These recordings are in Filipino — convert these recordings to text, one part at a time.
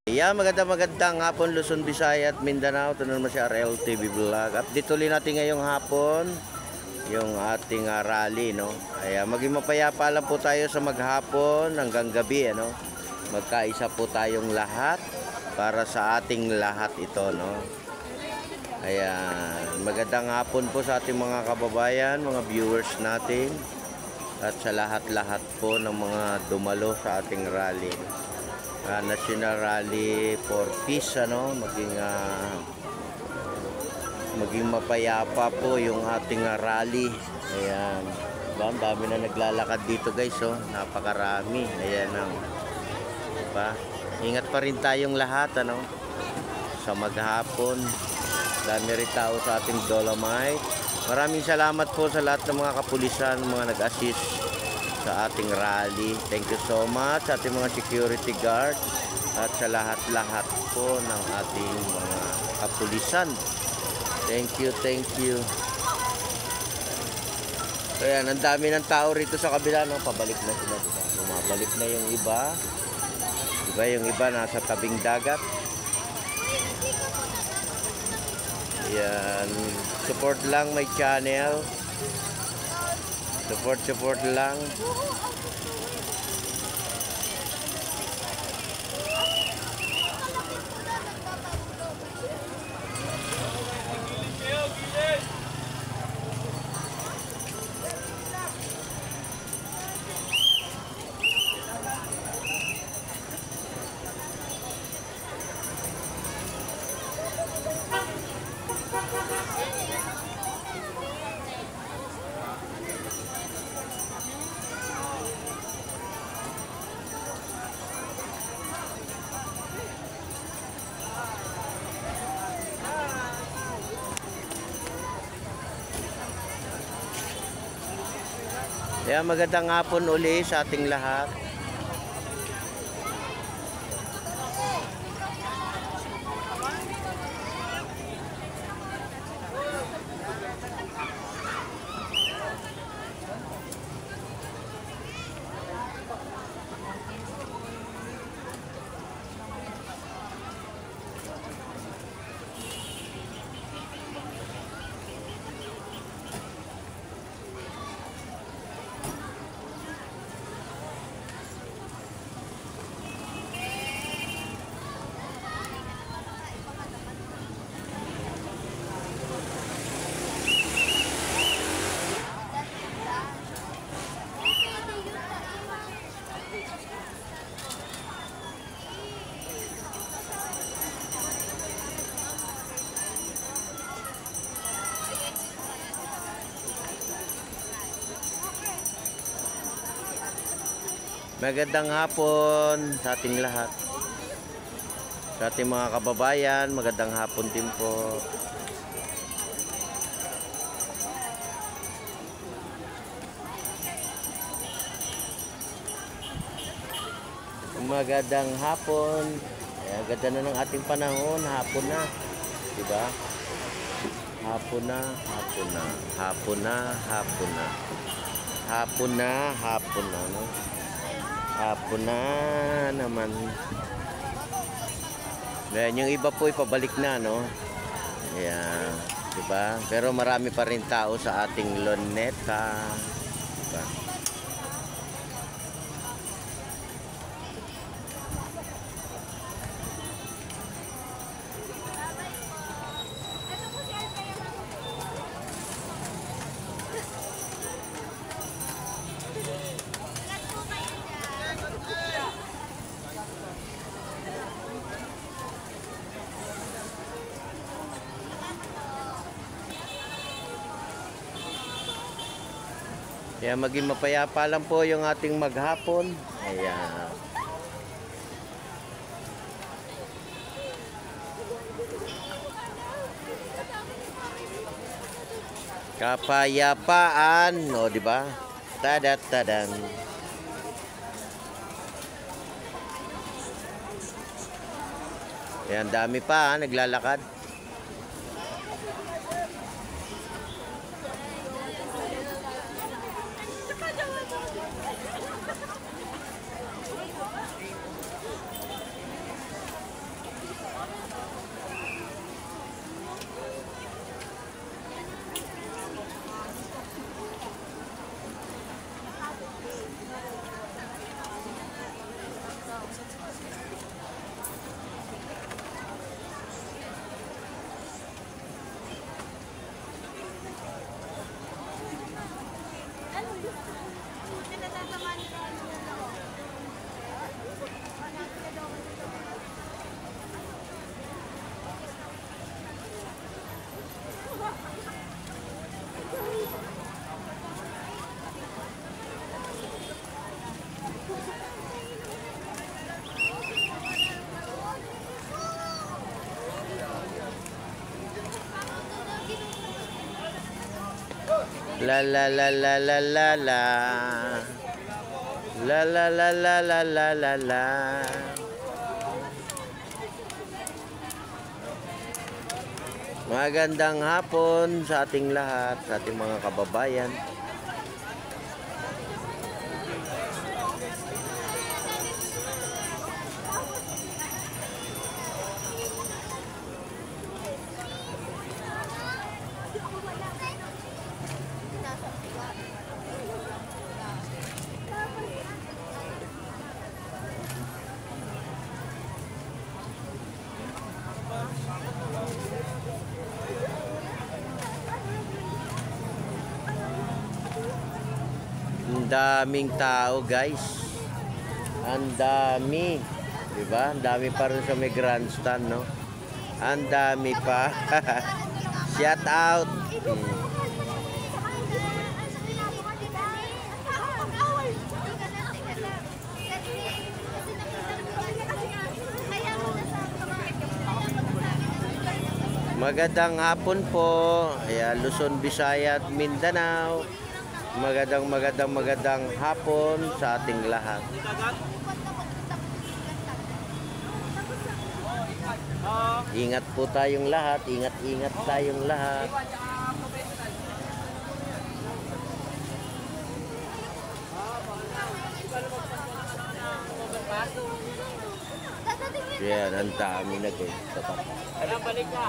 Yeah, magandang hapon Luzon, Visayas at Mindanao. Ito naman si RL TV Vlog. Update ulit natin ngayong hapon yung ating rally, no. Kaya maging mapayapa lang po tayo sa maghapon hanggang gabi, ano. Magkaisa po tayong lahat para sa ating lahat ito, no. Kaya magandang hapon po sa ating mga kababayan, mga viewers natin at sa lahat-lahat po ng mga dumalo sa ating rally. National Rally for Peace, ano, maging mapayapa po yung ating rally. Ayan, ang dami na naglalakad dito, guys, oh. Napakarami. Ayan ang, diba? Ingat pa rin tayong lahat, ano, sa maghapon. Dami rin tao sa ating Dolomite. Maraming salamat po sa lahat ng mga kapulisan, mga nag-assist sa ating rally. Thank you so much sa ating mga security guard at sa lahat-lahat po ng ating mga kapulisan. Thank you, thank you. So yan, ang dami ng tao rito sa kabila, no? Pabalik na sila, diba? Bumabalik na yung iba. Diba, yung iba nasa tabing dagat. Yan, support lang my channel. Support lang. Kaya magandang hapon uli sa ating lahat. Magandang hapon sa ating lahat. Sa ating mga kababayan, magandang hapon din po. Magandang hapon. Ang ganda na ng ating panahon, hapon na. Diba? Hapon na, hapon na. Hapon na, hapon na. Hapon na, hapon na, no? Hapon na naman. Ayan, yung iba po ipabalik na, no? Ayan, diba? Pero marami pa rin tao sa ating Luneta. Diba? Kaya maging mapayapa lang po yung ating maghapon. Ayan. Kapayapaan, o di ba? Tadat-tadan. Ayan, dami pa, naglalakad. La la la la la la la. La la la la la la la la. Magandang hapon sa ating lahat, sa ating mga kababayan. Ang daming tao, guys. Ang dami. 'Di ba? Ang dami pa rin sa may grandstand, no? Ang dami pa. Shout out. Magandang hapon po. Ayan, Luzon, Visaya at Mindanao. Magandang hapon sa ating lahat. Ingat po tayong lahat. Ingat tayong lahat. Yan, ang dami na guys. Anong balik ka?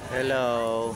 Hello.